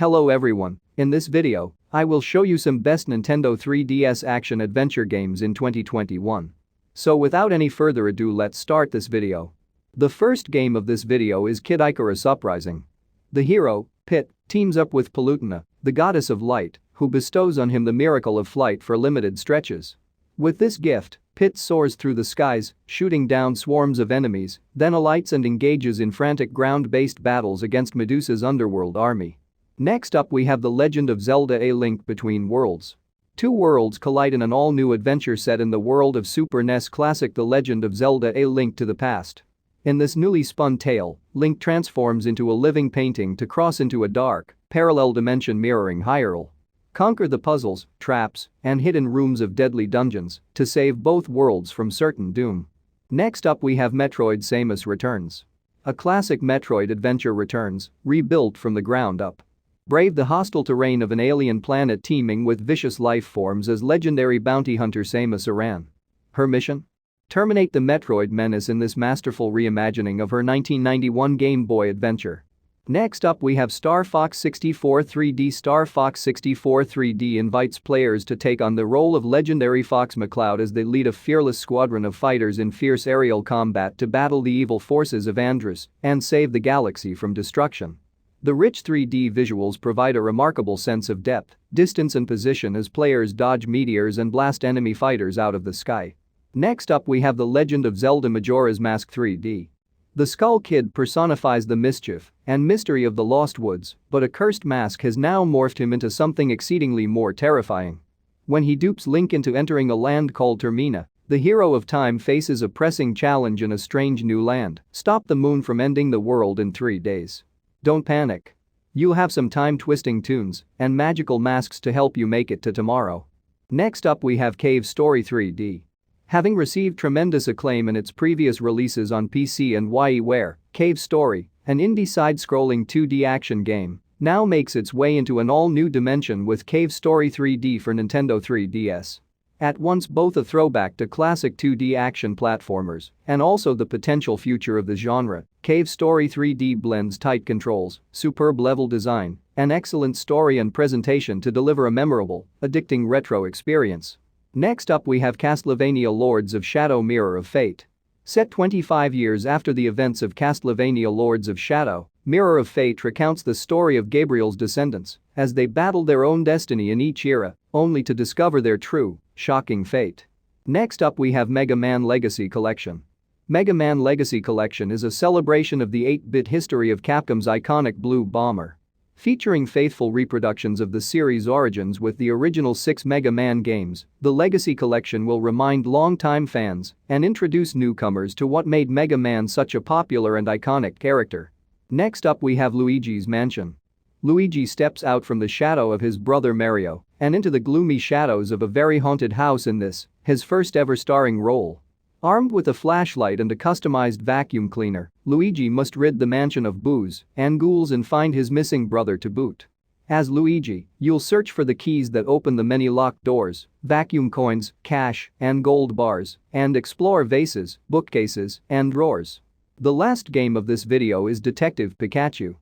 Hello everyone, in this video, I will show you some best Nintendo 3DS action-adventure games in 2021. So without any further ado, let's start this video. The first game of this video is Kid Icarus Uprising. The hero, Pit, teams up with Palutena, the goddess of light, who bestows on him the miracle of flight for limited stretches. With this gift, Pit soars through the skies, shooting down swarms of enemies, then alights and engages in frantic ground-based battles against Medusa's underworld army. Next up we have The Legend of Zelda: A Link Between Worlds. Two worlds collide in an all-new adventure set in the world of Super NES classic The Legend of Zelda: A Link to the Past. In this newly spun tale, Link transforms into a living painting to cross into a dark, parallel dimension mirroring Hyrule. Conquer the puzzles, traps, and hidden rooms of deadly dungeons to save both worlds from certain doom. Next up we have Metroid: Samus Returns. A classic Metroid adventure returns, rebuilt from the ground up. Brave the hostile terrain of an alien planet teeming with vicious life forms as legendary bounty hunter Samus Aran. Her mission? Terminate the Metroid menace in this masterful reimagining of her 1991 Game Boy adventure. Next up we have Star Fox 64 3D. Star Fox 64 3D invites players to take on the role of legendary Fox McCloud as they lead a fearless squadron of fighters in fierce aerial combat to battle the evil forces of Andrus and save the galaxy from destruction. The rich 3D visuals provide a remarkable sense of depth, distance and position as players dodge meteors and blast enemy fighters out of the sky. Next up we have The Legend of Zelda: Majora's Mask 3D. The Skull Kid personifies the mischief and mystery of the Lost Woods, but a cursed mask has now morphed him into something exceedingly more terrifying. When he dupes Link into entering a land called Termina, the hero of time faces a pressing challenge in a strange new land: stop the moon from ending the world in 3 days. Don't panic. You'll have some time-twisting tunes and magical masks to help you make it to tomorrow. Next up we have Cave Story 3D. Having received tremendous acclaim in its previous releases on PC and WiiWare, Cave Story, an indie side-scrolling 2D action game, now makes its way into an all-new dimension with Cave Story 3D for Nintendo 3DS. At once both a throwback to classic 2D action platformers and also the potential future of the genre, Cave Story 3D blends tight controls, superb level design, an excellent story and presentation to deliver a memorable, addicting retro experience. Next up we have Castlevania: Lords of Shadow Mirror of Fate. Set 25 years after the events of Castlevania: Lords of Shadow, Mirror of Fate recounts the story of Gabriel's descendants as they battle their own destiny in each era, only to discover their true, shocking fate. Next up we have Mega Man Legacy Collection. Mega Man Legacy Collection is a celebration of the 8-bit history of Capcom's iconic Blue Bomber. Featuring faithful reproductions of the series' origins with the original 6 Mega Man games, the Legacy Collection will remind longtime fans and introduce newcomers to what made Mega Man such a popular and iconic character. Next up we have Luigi's Mansion. Luigi steps out from the shadow of his brother Mario and into the gloomy shadows of a very haunted house in this, his first ever starring role. Armed with a flashlight and a customized vacuum cleaner, Luigi must rid the mansion of booze and ghouls and find his missing brother to boot. As Luigi, you'll search for the keys that open the many locked doors, vacuum coins, cash, and gold bars, and explore vases, bookcases, and drawers. The last game of this video is Detective Pikachu.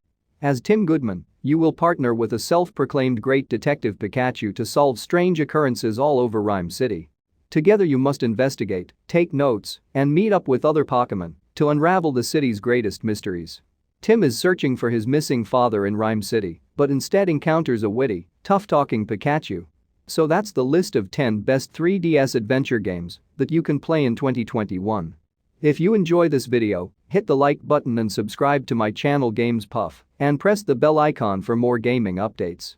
As Tim Goodman, you will partner with a self-proclaimed great Detective Pikachu to solve strange occurrences all over Rhyme City. Together you must investigate, take notes, and meet up with other Pokémon to unravel the city's greatest mysteries. Tim is searching for his missing father in Rhyme City, but instead encounters a witty, tough-talking Pikachu. So that's the list of 10 best 3DS adventure games that you can play in 2021. If you enjoy this video, hit the like button and subscribe to my channel Games Puff and press the bell icon for more gaming updates.